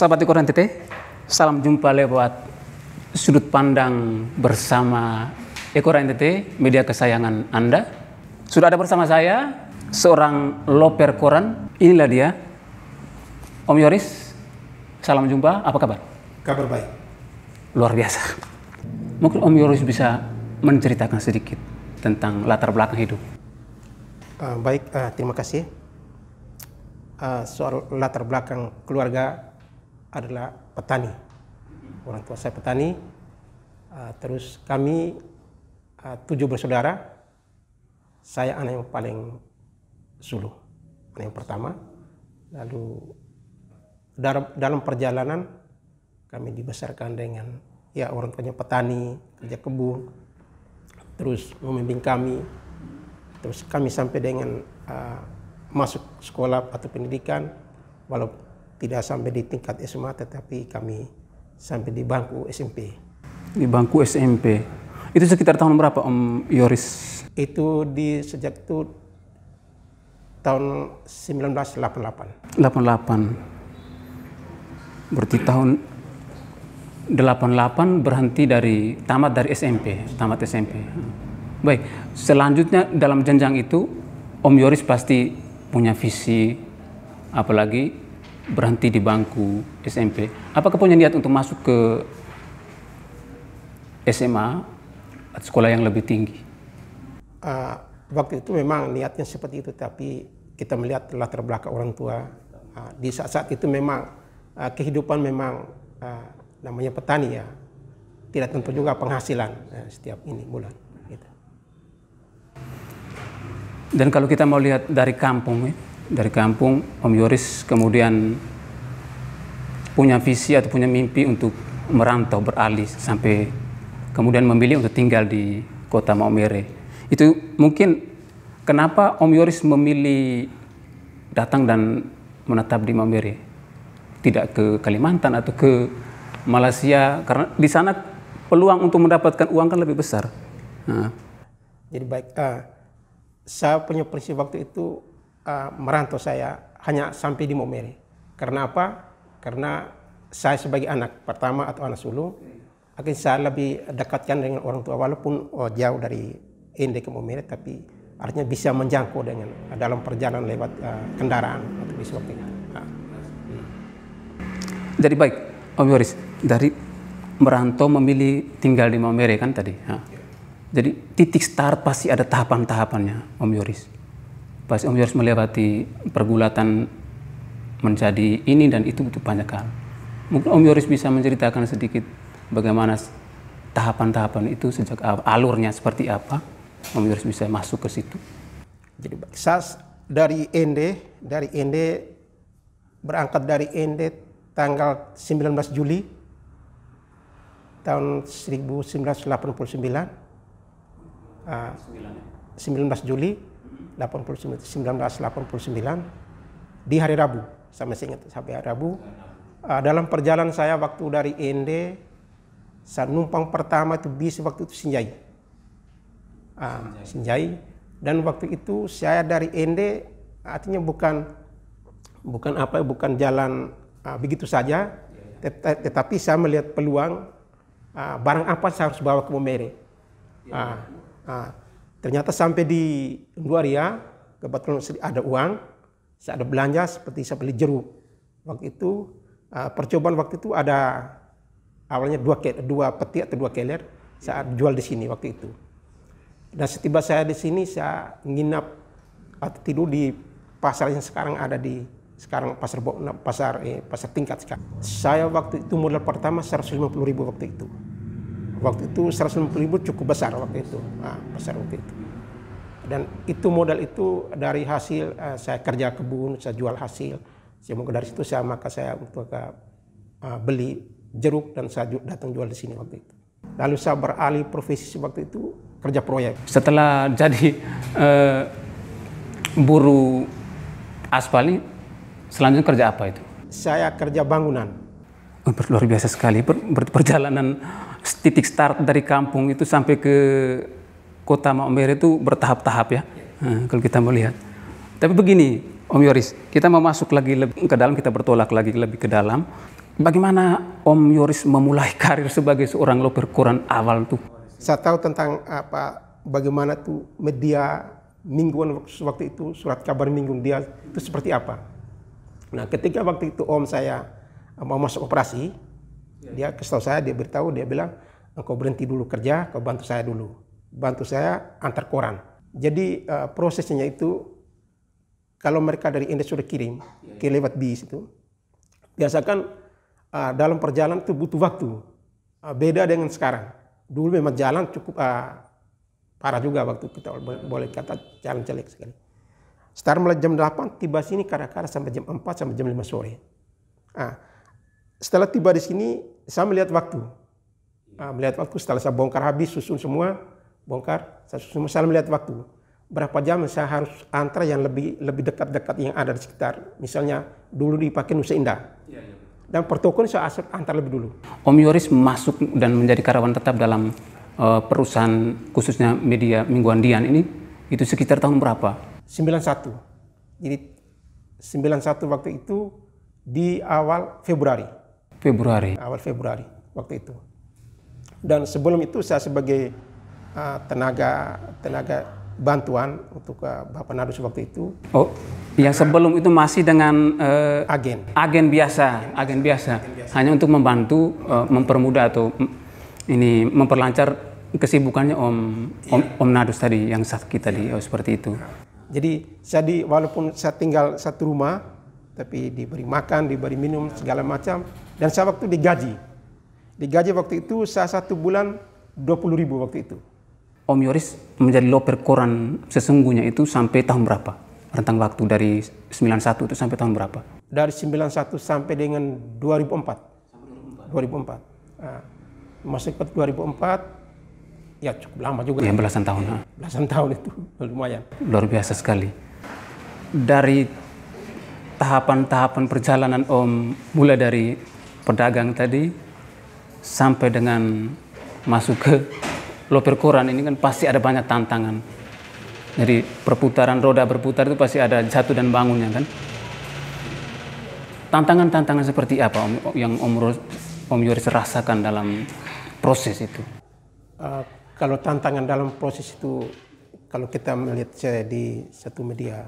Sahabat Eko NTT, salam jumpa lewat sudut pandang bersama Eko NTT, media kesayangan Anda. Sudah ada bersama saya seorang loper koran. Inilah dia, Om Yoris. Salam jumpa, apa kabar? Kabar baik. Luar biasa. Mungkin Om Yoris bisa menceritakan sedikit tentang latar belakang hidup. Terima kasih. Soal latar belakang keluarga adalah petani. Orang tua saya petani. Terus kami 7 bersaudara. Saya anak yang paling sulung, anak yang pertama. Lalu dalam perjalanan kami dibesarkan dengan orang tuanya petani, kerja kebun, terus membimbing kami. Terus kami sampai dengan masuk sekolah atau pendidikan, walau tidak sampai di tingkat SMA, tetapi kami sampai di bangku SMP. Di bangku SMP. Itu sekitar tahun berapa Om Yoris? Itu sejak itu tahun 1988. 88. Berarti tahun 88 berhenti tamat dari SMP, tamat SMP. Baik, selanjutnya dalam jenjang itu Om Yoris pasti punya visi, apalagi berhenti di bangku SMP. Apakah punya niat untuk masuk ke SMA atau sekolah yang lebih tinggi? Waktu itu memang niatnya seperti itu, tapi kita melihat latar belakang orang tua. Di saat-saat itu memang kehidupan memang namanya petani ya, tidak tentu juga penghasilan setiap bulan. Gitu. Dan kalau kita mau lihat dari kampung, Om Yoris kemudian punya visi atau punya mimpi untuk merantau, beralih sampai kemudian memilih untuk tinggal di kota Maumere. Itu mungkin kenapa Om Yoris memilih datang dan menetap di Maumere, tidak ke Kalimantan atau ke Malaysia, karena di sana peluang untuk mendapatkan uang kan lebih besar. Jadi baik, saya punya prinsip waktu itu merantau saya hanya sampai di Maumere. Karena apa? Karena saya sebagai anak pertama atau anak sulung, akhirnya saya lebih dekatkan dengan orang tua, walaupun jauh dari Ende ke Maumere, tapi artinya bisa menjangkau dengan dalam perjalanan lewat kendaraan atau bis waktu itu. Jadi baik, Om Yoris, dari merantau memilih tinggal di Maumere kan tadi. Jadi titik start pasti ada tahapan-tahapannya, Om Yoris. Pasti Om Yoris melewati pergulatan menjadi ini dan itu butuh banyak hal. Mungkin Om Yoris bisa menceritakan sedikit bagaimana tahapan-tahapan itu sejak alurnya seperti apa. Om Yoris bisa masuk ke situ. Jadi saya dari Ende berangkat dari Ende tanggal 19 Juli tahun 1989. 19 Juli 1989 di hari Rabu, saya masih ingat sampai hari Rabu. Dalam perjalanan saya waktu dari Ende, saya numpang pertama itu bis waktu itu Sinjai. Sinjai, dan waktu itu saya dari Ende artinya bukan jalan begitu saja, tetapi saya melihat peluang barang apa saya harus bawa ke Maumere. Ternyata sampai di Duaria, kebetulan ada uang, saya ada belanja seperti saya beli jeruk. Waktu itu percobaan waktu itu ada awalnya dua peti atau 2 keler, saya jual di sini waktu itu. Dan setiba saya di sini, saya nginap atau tidur di pasar yang sekarang ada di pasar tingkat sekarang. Saya waktu itu modal pertama 150.000 waktu itu. Waktu itu 150.000 cukup besar waktu itu, besar waktu itu. Dan itu modal itu dari hasil saya kerja kebun, saya jual hasil. Semoga dari situ saya untuk beli jeruk dan saya datang jual di sini waktu itu. Lalu saya beralih profesi waktu itu kerja proyek. Setelah jadi buruh aspal, selanjutnya kerja apa itu? Saya kerja bangunan. Luar biasa sekali perjalanan titik start dari kampung itu sampai ke kota Maumere itu bertahap-tahap ya. Kalau kita melihat. Tapi begini Om Yoris, kita mau masuk lagi lebih ke dalam, kita bertolak lagi lebih ke dalam. Bagaimana Om Yoris memulai karir sebagai seorang loper koran awal tuh? Saya tahu tentang bagaimana tuh media mingguan waktu itu, surat kabar mingguan dia itu seperti apa. Nah, ketika waktu itu Om saya mau masuk operasi, dia kasih tahu saya, dia beritahu, dia bilang, engkau berhenti dulu kerja, kau bantu saya dulu. Bantu saya antar koran. Jadi prosesnya itu, kalau mereka dari Indonesia sudah kirim ke lewat bis itu, biasakan dalam perjalanan itu butuh waktu. Beda dengan sekarang. Dulu memang jalan cukup parah juga waktu kita boleh kata jalan jelek sekali. Setelah mulai jam 8 tiba sini kadang-kadang sampai jam 4 sampai jam 5 sore. Setelah tiba di sini saya melihat waktu. Melihat waktu setelah saya bongkar habis, susun semua, bongkar, saya melihat waktu. Berapa jam saya harus antar yang lebih dekat-dekat yang ada di sekitar. Misalnya dulu dipakai Nusa Indah. Dan pertokoan saya antar lebih dulu. Om Yoris masuk dan menjadi karyawan tetap dalam perusahaan khususnya media mingguan Dian ini itu sekitar tahun berapa? 91. Jadi 91 waktu itu di awal Februari. Awal Februari waktu itu. Dan sebelum itu saya sebagai tenaga bantuan untuk Bapak Nadus waktu itu. Oh, yang sebelum itu masih dengan agen biasa. Hanya untuk membantu, mempermudah atau ini memperlancar kesibukannya Om Nadus tadi yang sakit tadi, seperti itu. Jadi walaupun saya tinggal satu rumah, tapi diberi makan, diberi minum segala macam, dan saya waktu digaji. Digaji waktu itu saya 1 bulan 20.000 waktu itu. Om Yoris menjadi loper koran sesungguhnya itu sampai tahun berapa? Rentang waktu dari 91 itu sampai tahun berapa? Dari 91 sampai dengan 2004. 2004. Masuk ke 2004, ya cukup lama juga. Ya, belasan tahun. Belasan tahun itu, lumayan. Luar biasa sekali. Dari tahapan-tahapan perjalanan Om, mulai dari pedagang tadi, sampai dengan masuk ke loper koran ini kan pasti ada banyak tantangan. Jadi perputaran roda berputar itu pasti ada jatuh dan bangunnya kan. Tantangan-tantangan seperti apa yang Om Yoris rasakan dalam proses itu? Kalau tantangan dalam proses itu, kalau kita melihat di satu media,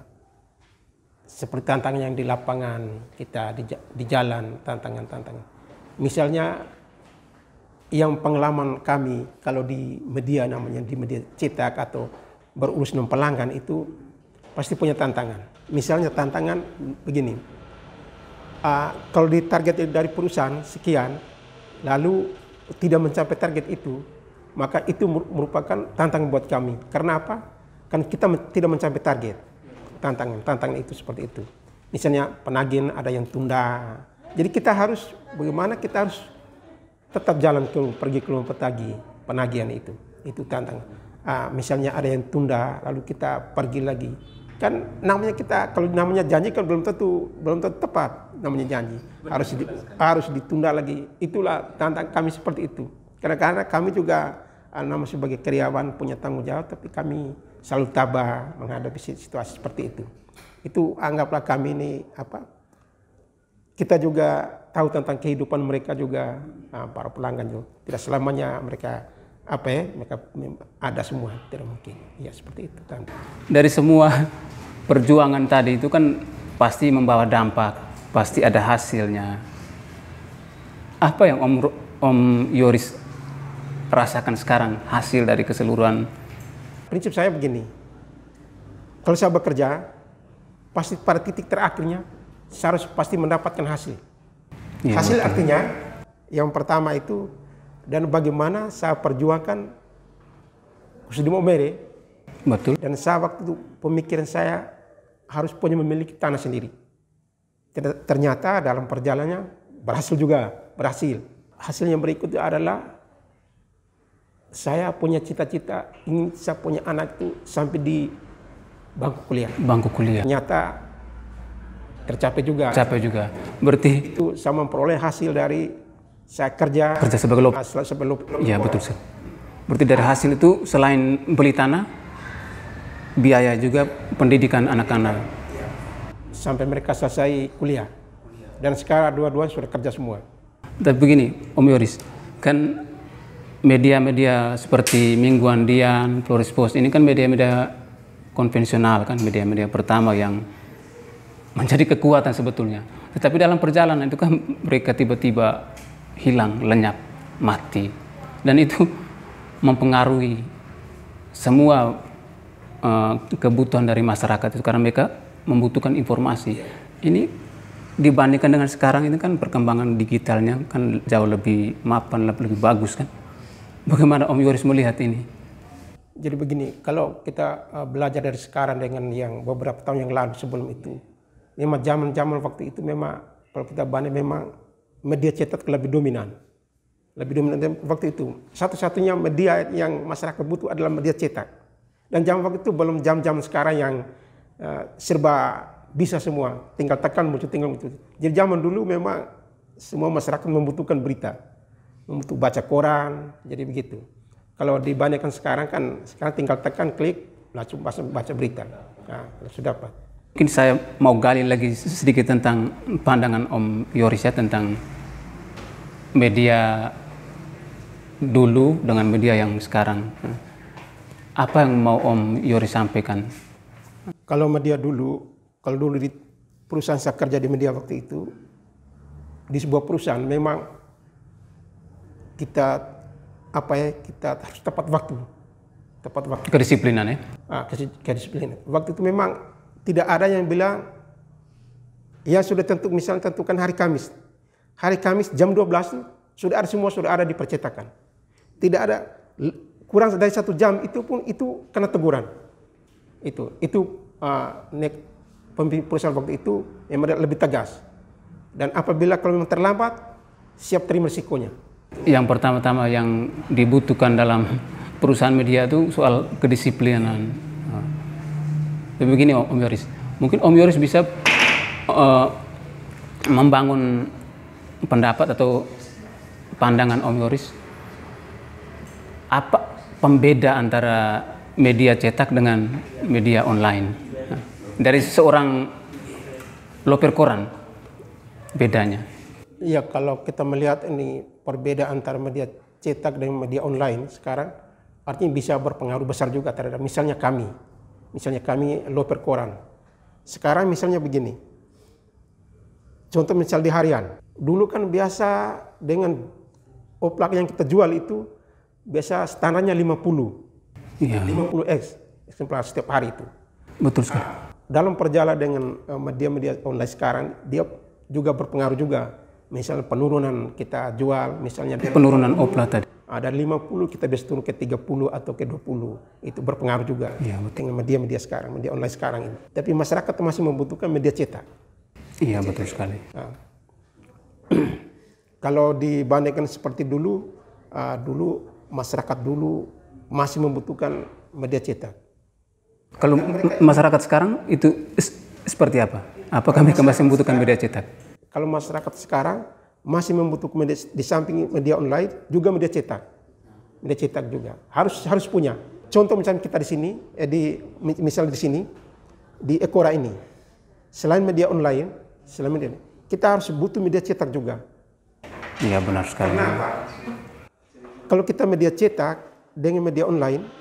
seperti tantangan yang di lapangan, kita di jalan, tantangan-tantangan. Misalnya yang pengalaman kami kalau di media, namanya di media cetak atau berurus dengan pelanggan itu pasti punya tantangan. Misalnya tantangan begini, kalau di target dari perusahaan sekian lalu tidak mencapai target itu, maka itu merupakan tantangan buat kami. Karena apa? Kan kita tidak mencapai target. Tantangan itu seperti itu. Misalnya penagihan ada yang tunda. Jadi kita harus bagaimana kita harus tetap jalan pergi ke rumah penagihan itu tantangan. Misalnya ada yang tunda, lalu kita pergi lagi. Kan namanya kita, kalau namanya janji kan belum tentu tepat namanya janji. Harus ditunda lagi. Itulah tantangan kami seperti itu. Karena kami juga nama sebagai karyawan punya tanggung jawab, tapi kami selalu tabah menghadapi situasi seperti itu. Itu anggaplah kami ini kita juga tahu tentang kehidupan mereka juga, para pelanggan juga. Tidak selamanya mereka mereka ada semua, tidak mungkin. Ya seperti itu. Dari semua perjuangan tadi itu kan pasti membawa dampak, pasti ada hasilnya. Apa yang Om Yoris rasakan sekarang hasil dari keseluruhan? Prinsip saya begini, kalau saya bekerja, pasti pada titik terakhirnya saya harus pasti mendapatkan hasil. Ya, hasil betul. Artinya yang pertama itu, dan bagaimana saya perjuangkan Kusudi Momere. Betul. Dan saya waktu itu pemikiran saya harus punya memiliki tanah sendiri. Ternyata dalam perjalanannya berhasil. Hasil yang berikutnya adalah saya punya cita-cita ingin saya punya anak itu sampai di bangku kuliah. Ternyata tercapai juga. Berarti itu saya memperoleh hasil dari saya kerja sebagai loper. Iya, betul sih. Berarti dari hasil itu selain beli tanah, biaya juga pendidikan anak-anak. Sampai mereka selesai kuliah. Dan sekarang dua-duanya sudah kerja semua. Tapi begini, Om Yoris, kan media-media seperti Mingguan Dian, Flores Post ini kan media-media konvensional, kan media-media pertama yang menjadi kekuatan sebetulnya. Tetapi dalam perjalanan itu kan mereka tiba-tiba hilang, lenyap, mati, dan itu mempengaruhi semua kebutuhan dari masyarakat itu, karena mereka membutuhkan informasi. Ini dibandingkan dengan sekarang ini kan perkembangan digitalnya kan jauh lebih mapan, lebih bagus kan. Bagaimana Om Yoris melihat ini? Jadi begini, kalau kita belajar dari sekarang dengan yang beberapa tahun yang lalu sebelum itu, memang zaman-zaman waktu itu memang kalau kita banding memang media cetak lebih dominan. Lebih dominan waktu itu. Satu-satunya media yang masyarakat butuh adalah media cetak. Dan zaman waktu itu belum jam-jam sekarang yang serba bisa semua, tinggal tekan muncul, tinggal muncul. Jadi zaman dulu memang semua masyarakat membutuhkan berita, membutuhkan baca koran, jadi begitu. Kalau dibandingkan sekarang kan, sekarang tinggal tekan, klik, langsung baca berita. Nah, sudah dapat. Mungkin saya mau gali lagi sedikit tentang pandangan Om Yoris ya, tentang media dulu dengan media yang sekarang. Apa yang mau Om Yoris sampaikan? Kalau media dulu, kalau dulu di perusahaan saya kerja di media waktu itu, di sebuah perusahaan memang kita harus tepat waktu. Kedisiplinan ya? Kedisiplinan. Waktu itu memang tidak ada yang bilang, ya sudah misalnya tentukan hari Kamis. Hari Kamis jam 12 sudah ada di percetakan. Tidak ada kurang dari 1 jam itu pun itu kena teguran. Pemimpin perusahaan waktu itu memang lebih tegas. Dan apabila kalau memang terlambat, siap terima risikonya. Yang pertama-tama yang dibutuhkan dalam perusahaan media itu soal kedisiplinan. Tapi begini Om Yoris, mungkin Om Yoris bisa membangun pendapat atau pandangan Om Yoris, apa pembeda antara media cetak dengan media online? Dari seorang loper koran, bedanya? Ya, kalau kita melihat ini perbedaan antara media cetak dan media online sekarang, artinya bisa berpengaruh besar juga terhadap misalnya kami loper koran. Sekarang misalnya begini, contoh misal di harian, dulu kan biasa dengan oplak yang kita jual itu biasa standarnya 50, ya. 50x eksemplar setiap hari itu. Betul sekali. Dalam perjalanan dengan media-media online sekarang, dia juga berpengaruh juga. Misalnya penurunan kita jual, misalnya penurunan oplak tadi. Ada 50 kita bisa turun ke 30 atau ke 20. Itu berpengaruh juga ya, dengan media-media sekarang, media online sekarang ini. Tapi masyarakat masih membutuhkan media cetak. Iya, betul sekali. Nah. Kalau dibandingkan seperti dulu, masyarakat dulu masih membutuhkan media cetak. Kalau masyarakat sekarang itu seperti apa? Apakah mereka masih membutuhkan media cetak? Kalau masyarakat sekarang masih membutuhkan media, di samping media online juga media cetak. Media cetak juga harus punya. Contoh misalnya kita di sini, misalnya di sini di Ekora ini, selain media online, kita harus butuh media cetak juga. Iya, benar sekali. Kenapa? Kalau kita media cetak dengan media online,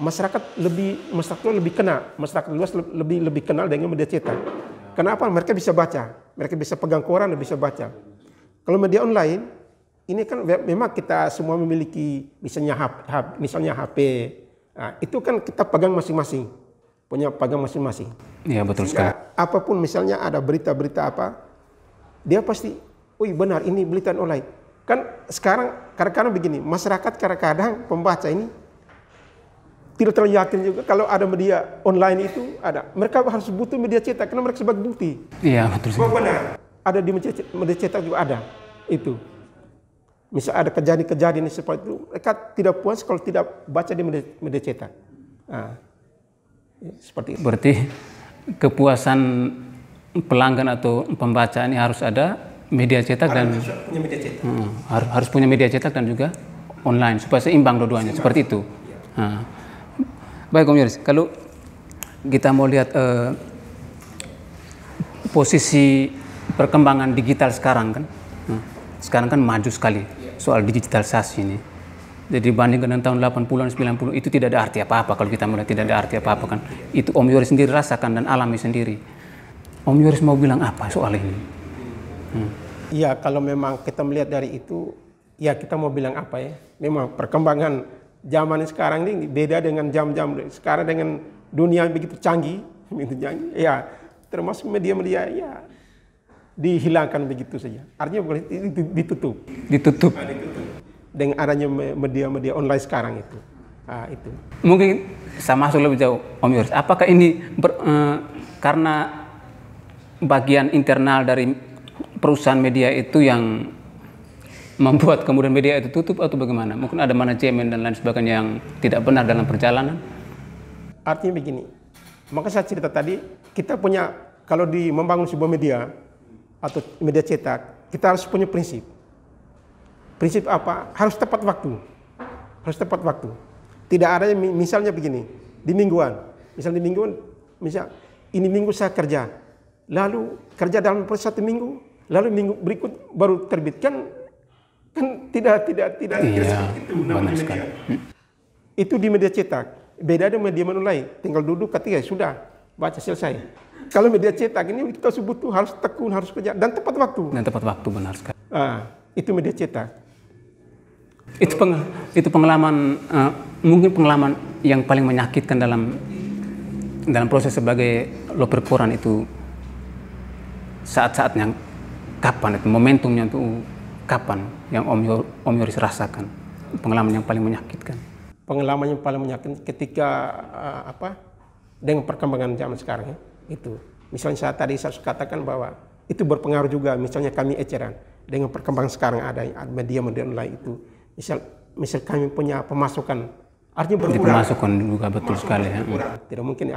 masyarakat luas lebih kenal dengan media cetak. Kenapa? Mereka bisa baca, mereka bisa pegang koran dan bisa baca. Kalau media online, ini kan memang kita semua memiliki misalnya HP, nah, itu kan kita pegang masing-masing, punya pegang masing-masing. Iya, betul sekali. Apapun misalnya ada berita-berita apa, dia pasti, benar ini berita online. Kan sekarang kadang-kadang begini, masyarakat kadang-kadang pembaca ini tidak terlalu yakin juga kalau ada media online itu ada. Mereka harus butuh media cetak karena mereka sebagai bukti. Iya, betul sekali. Benar. Ada di media cetak juga ada itu. Misal ada kejadian seperti itu, mereka tidak puas kalau tidak baca di media cetak. Nah, seperti itu. Berarti kepuasan pelanggan atau pembaca ini harus ada media cetak dan punya media cetak. Harus punya media cetak dan juga online supaya seimbang dua-duanya, seperti itu. Nah. Baik Om Yoris, kalau kita mau lihat posisi perkembangan digital sekarang kan, sekarang kan maju sekali soal digitalisasi ini. Jadi dibandingkan dengan tahun 80-an, 90 itu tidak ada arti apa-apa kalau kita melihat tidak ada arti apa-apa kan. Itu Om Yoris sendiri rasakan dan alami sendiri. Om Yoris mau bilang apa soal ini? Iya, kalau memang kita melihat dari itu, ya kita mau bilang apa ya? Memang perkembangan zaman sekarang ini beda dengan jam-jam sekarang dengan dunia yang begitu canggih, ya termasuk media-media ya dihilangkan begitu saja. Artinya boleh ditutup. Ditutup. Dengan adanya media-media online sekarang itu. Itu. Mungkin saya masuk lebih jauh, Om Yoris. Apakah ini karena bagian internal dari perusahaan media itu yang membuat kemudian media itu tutup atau bagaimana? Mungkin ada manajemen dan lain sebagainya yang tidak benar dalam perjalanan? Artinya begini, maka saya cerita tadi, kita punya, kalau membangun sebuah media atau media cetak, kita harus punya prinsip. Prinsip apa? Harus tepat waktu. Harus tepat waktu. Tidak ada misalnya begini, di mingguan. Misal di mingguan, ini minggu saya kerja. Lalu kerja dalam satu minggu, lalu minggu berikut baru terbit. Kan tidak iya, benar sekali. Itu di media cetak. Beda dengan media online. Tinggal duduk ketika sudah baca selesai. Kalau media cetak ini kita butuh harus tekun, harus kerja dan tepat waktu. Dan tepat waktu, benar sekali. Itu media cetak. Itu pengalaman, mungkin pengalaman yang paling menyakitkan dalam proses sebagai loper koran itu saat-saatnya kapan itu momentumnya itu kapan yang Om Yoris rasakan pengalaman yang paling menyakitkan? Pengalaman yang paling menyakitkan ketika dengan perkembangan zaman sekarang ya, itu misalnya saya katakan bahwa itu berpengaruh juga misalnya kami eceran dengan perkembangan sekarang ada media-media online itu. Misal kami punya pemasukan, artinya berkurang. Pemasukan juga betul sekali. Ya. Tidak mungkin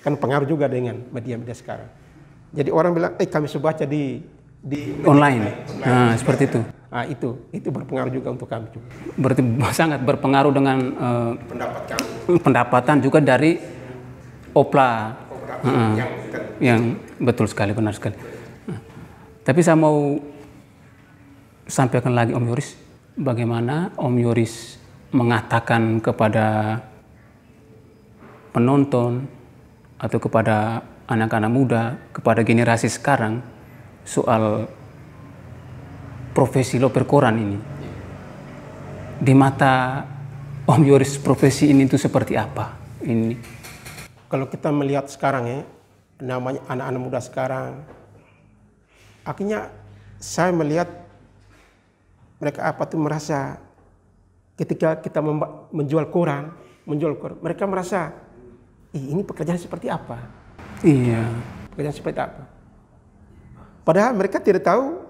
kan pengaruh juga dengan media-media sekarang. Jadi orang bilang, kami sudah baca di online. Nah, seperti itu. Itu berpengaruh juga untuk kami juga. Berarti sangat berpengaruh dengan pendapatan juga dari opla. Yang betul sekali, benar sekali. Tapi saya mau sampaikan lagi Om Yoris. Bagaimana Om Yoris mengatakan kepada penonton atau kepada anak-anak muda, kepada generasi sekarang soal profesi loper koran ini. Di mata Om Yoris profesi ini itu seperti apa? Ini kalau kita melihat sekarang ya, namanya anak-anak muda sekarang, akhirnya saya melihat mereka merasa ketika kita menjual koran, mereka merasa, ini pekerjaan seperti apa? Iya. Pekerjaan seperti apa? Padahal mereka tidak tahu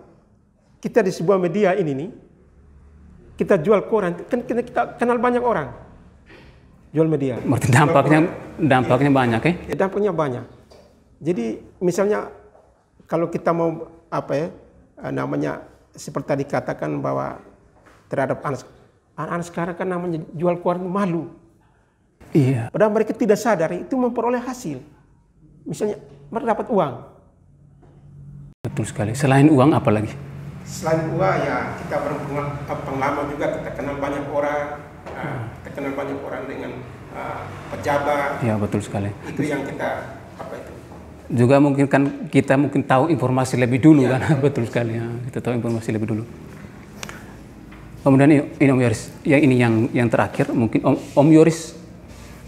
kita di sebuah media ini nih, kita jual koran, kan kita kenal banyak orang. Jual media. Berarti dampaknya banyak ya? Dampaknya banyak. Jadi misalnya kalau kita mau namanya seperti tadi katakan bahwa terhadap anak-anak sekarang kan namanya jual koran malu. Iya. Padahal mereka tidak sadar itu memperoleh hasil. Misalnya mereka dapat uang. Betul sekali. Selain uang apa lagi? Selain uang ya kita berpengalaman juga, kita kenal banyak orang. Kita kenal banyak orang dengan pejabat. Ya betul sekali. Itu yang kita juga mungkin kan kita tahu informasi lebih dulu kan. Betul sekali ya, kita tahu informasi lebih dulu. Kemudian ini Om Yoris, yang terakhir mungkin Om Yoris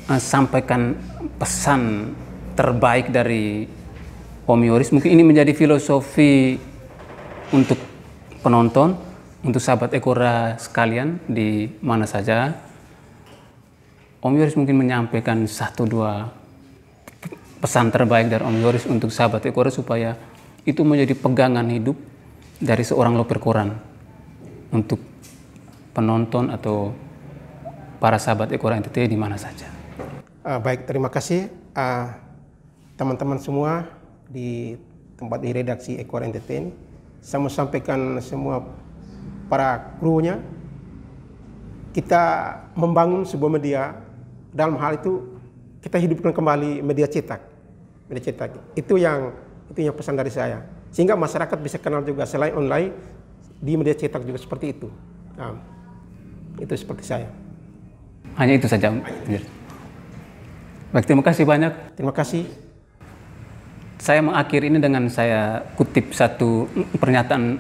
sampaikan pesan terbaik dari Om Yoris. Mungkin ini menjadi filosofi untuk penonton, untuk sahabat Ekora sekalian di mana saja. Om Yoris mungkin menyampaikan 1-2 pesan terbaik dari Om Yoris untuk sahabat Ekora supaya itu menjadi pegangan hidup dari seorang loper koran untuk penonton atau para sahabat Ekora NTT di mana saja. Baik, terima kasih teman-teman semua di tempat di redaksi Ekora NTT ini. Saya mau sampaikan semua para krunya, kita membangun sebuah media, dalam hal itu kita hidupkan kembali media cetak. Media cetak. Itu yang pesan dari saya. Sehingga masyarakat bisa kenal juga selain online, di media cetak juga seperti itu. Nah, itu seperti saya. Hanya itu saja. Baik, terima kasih banyak. Terima kasih. Saya mengakhiri ini dengan saya kutip satu pernyataan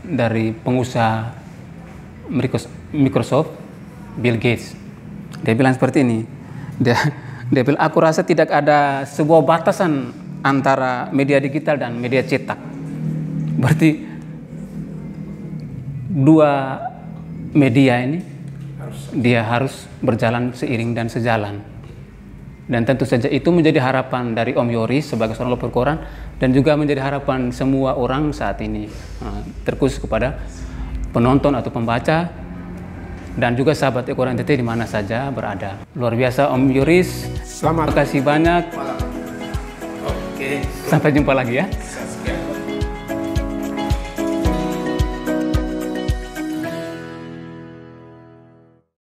dari pengusaha Microsoft, Bill Gates. Dia bilang seperti ini. Dia bilang, aku rasa tidak ada sebuah batasan antara media digital dan media cetak. Berarti dua media ini dia harus berjalan seiring dan sejalan. Dan tentu saja itu menjadi harapan dari Om Yoris sebagai seorang pelopor koran, dan juga menjadi harapan semua orang saat ini, terkhusus kepada penonton atau pembaca dan juga sahabat Koran NTT di mana saja berada. Luar biasa Om Yoris. Selamat. Terima kasih banyak. Oke. Sampai jumpa lagi ya.